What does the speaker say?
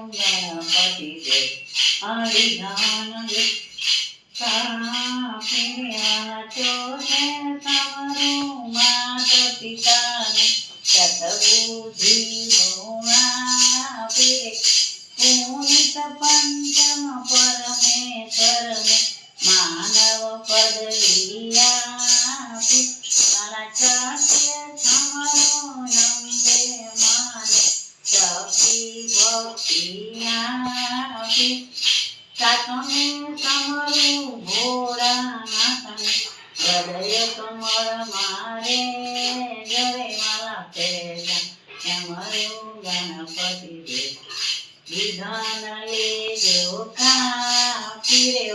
ગણપતિ દેવ અવિધાન લે પીવાના ચોને તમારું માત પિતાને સતબુદ્ધિ ગુણા પીરે પુનિત પંચમ પરમેશ્વરને માનવ પદવી આપી મારા સત્ય તમારો નંદે માને શક્તિ ભક્તિ આપી સાતમે તમારું ભોળાનાથને હૃદય કમળ મારે જરે માલા પહેલા તમારું ગણપતિ દેવ વિધાન લેજો ખા પીરે